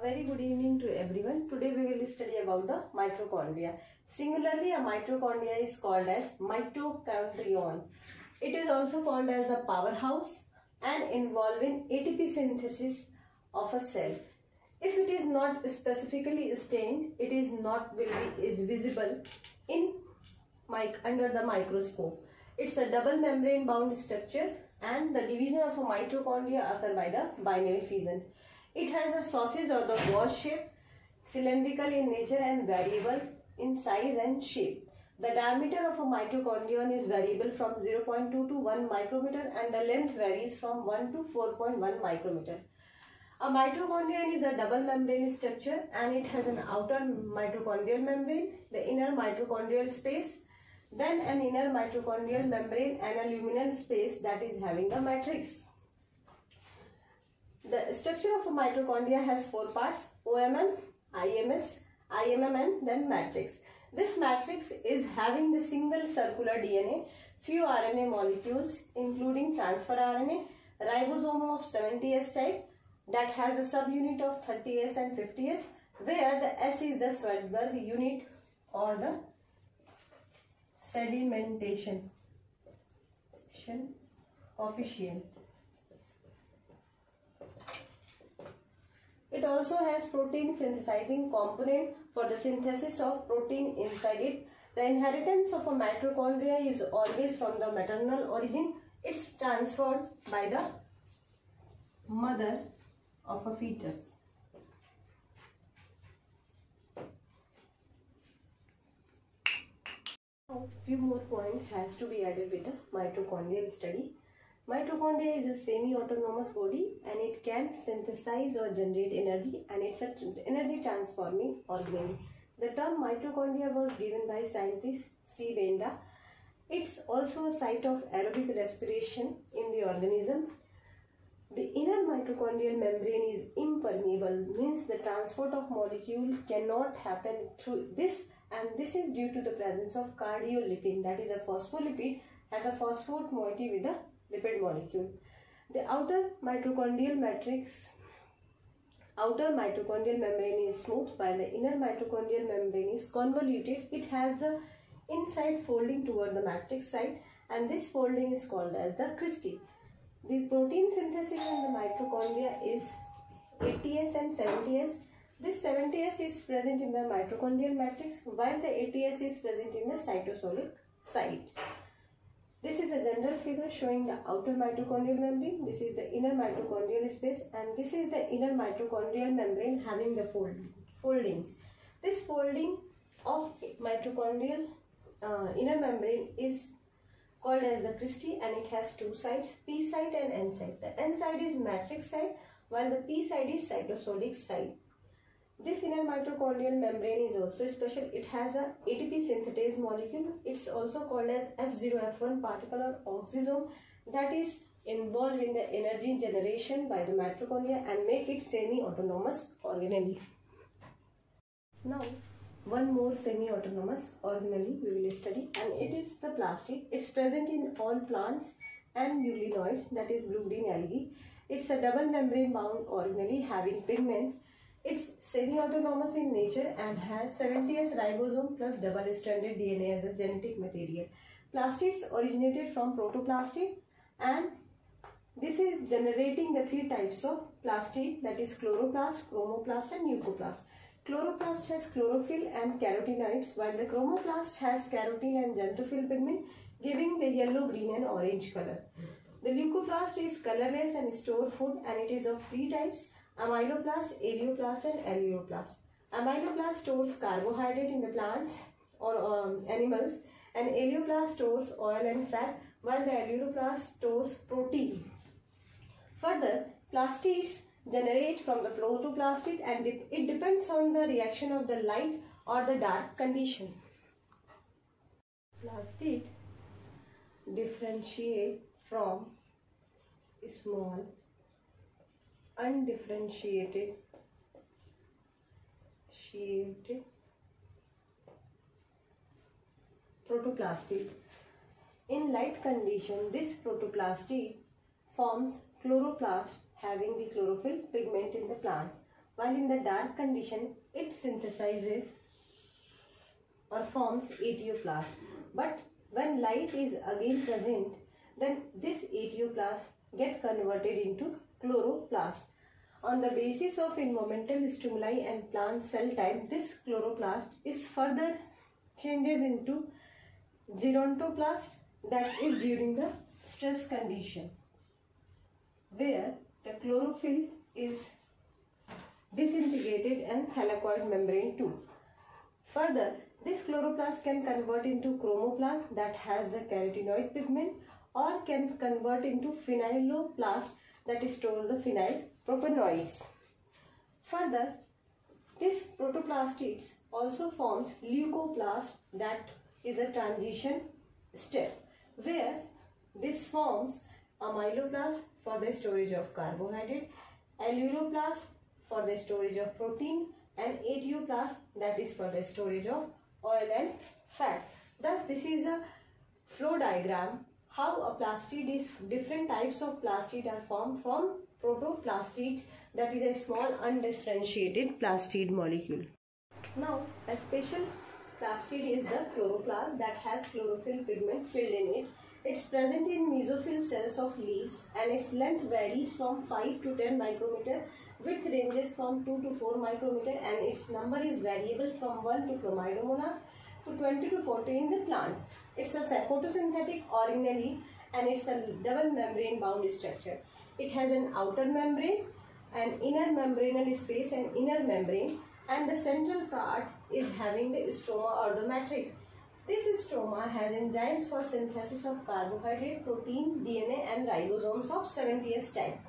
Very good evening to everyone. Today we will study about the mitochondria. Singularly, a mitochondria is called as mitochondrion. It is also called as the powerhouse and involving ATP synthesis of a cell. If it is not specifically stained, it is visible in under the microscope. It's a double membrane bound structure, and the division of a mitochondria occur by the binary fission. It has a sausage or the watch shape, cylindrical in nature and variable in size and shape. The diameter of a mitochondrion is variable from 0.2 to 1 micrometer and the length varies from 1 to 4.1 micrometer. A mitochondrion is a double membrane structure and it has an outer mitochondrial membrane, the inner mitochondrial space, then an inner mitochondrial membrane and a luminal space that is having the matrix. The structure of a mitochondria has four parts: OMM, IMS, IMM and then matrix. This matrix is having the single circular DNA, few RNA molecules including transfer RNA, ribosome of 70S type that has a subunit of 30S and 50S, where the S is the Svedberg unit or the sedimentation coefficient. It also has protein synthesizing component for the synthesis of protein inside it. The inheritance of a mitochondria is always from the maternal origin. It's transferred by the mother of a fetus. Now, few more points has to be added with the mitochondrial study. Mitochondria is a semi-autonomous body and it can synthesize or generate energy, and it's an energy transforming organelle. The term mitochondria was given by scientist C. Benda. It's also a site of aerobic respiration in the organism. The inner mitochondrial membrane is impermeable, means the transport of molecule cannot happen through this, and this is due to the presence of cardiolipin, that is a phospholipid, has a phosphate moiety with the lipid molecule. The outer mitochondrial membrane is smooth while the inner mitochondrial membrane is convoluted. It has the inside folding toward the matrix side, and this folding is called as the cristae. The protein synthesis in the mitochondria is 80S and 70S. This 70S is present in the mitochondrial matrix while the 80S is present in the cytosolic site. This is a general figure showing the outer mitochondrial membrane. This is the inner mitochondrial space, and this is the inner mitochondrial membrane having the foldings. This folding of mitochondrial inner membrane is called as the cristae, and it has two sides, P side and N side. The N side is matrix side while the P side is cytosolic side. This inner mitochondrial membrane is also special. It has a ATP synthetase molecule. It's also called as F0F1 particle or oxysome that is involved in the energy generation by the mitochondria and make it semi-autonomous organelle. Now, one more semi-autonomous organelle we will study, and it is the plastid. It's present in all plants and eulinoids, that is blue green algae. It's a double membrane bound organelle having pigments. It's semi-autonomous in nature and has 70S ribosome plus double-stranded DNA as a genetic material. Plastids originated from protoplastid, and this is generating the three types of plastid, that is chloroplast, chromoplast and leucoplast. Chloroplast has chlorophyll and carotenoids while the chromoplast has carotene and xanthophyll pigment giving the yellow, green and orange color. The leucoplast is colorless and store food, and it is of three types: amyloplast, areoplast and alveoplast. Amyloplast stores carbohydrate in the plants or animals, and areoplast stores oil and fat, while the alveoplast stores protein. Further, plastids generate from the protoplastid, and it depends on the reaction of the light or the dark condition. Plastids differentiate from small undifferentiated protoplastid. In light condition, this protoplastid forms chloroplast having the chlorophyll pigment in the plant, while in the dark condition it synthesizes or forms ateoplast. But when light is again present, then this ateoplast get converted into chloroplast. On the basis of environmental stimuli and plant cell type, this chloroplast is further changes into gerontoplast, that is during the stress condition, where the chlorophyll is disintegrated and thylakoid membrane too. Further, this chloroplast can convert into chromoplast that has the carotenoid pigment, or can convert into phenyloplast that stores the phenyl propanoids. Further, this protoplastids also forms leucoplast, that is a transition step, where this forms amyloplast for the storage of carbohydrate, alluroplast for the storage of protein, and ateoplast that is for the storage of oil and fat. Thus, this is a flow diagram how a plastid is, different types of plastid are formed from protoplastid, that is a small undifferentiated plastid molecule. Now, a special plastid is the chloroplast that has chlorophyll pigment filled in it. It's present in mesophyll cells of leaves, and its length varies from 5 to 10 micrometer, width ranges from 2 to 4 micrometer, and its number is variable from 1 to chlamydomonas to 20 to 40 in the plants. It's a photosynthetic organelle, and it's a double membrane bound structure. It has an outer membrane, an inner membranal space and inner membrane, and the central part is having the stroma or the matrix. This stroma has enzymes for synthesis of carbohydrate, protein, DNA and ribosomes of 70S type.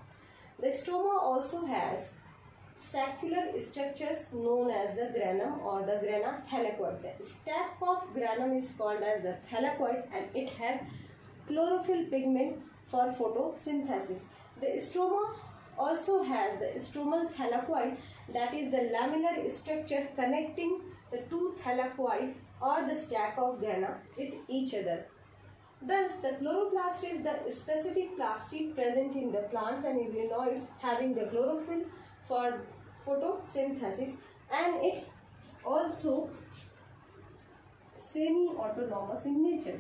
The stroma also has saccular structures known as the granum or the grana thylakoid. The stack of granum is called as the thylakoid, and it has chlorophyll pigment for photosynthesis. The stroma also has the stromal thylakoid, that is the laminar structure connecting the two thylakoid or the stack of grana with each other. Thus, the chloroplast is the specific plastid present in the plants and organoids having the chlorophyll for photosynthesis, and it's also semi-autonomous in nature.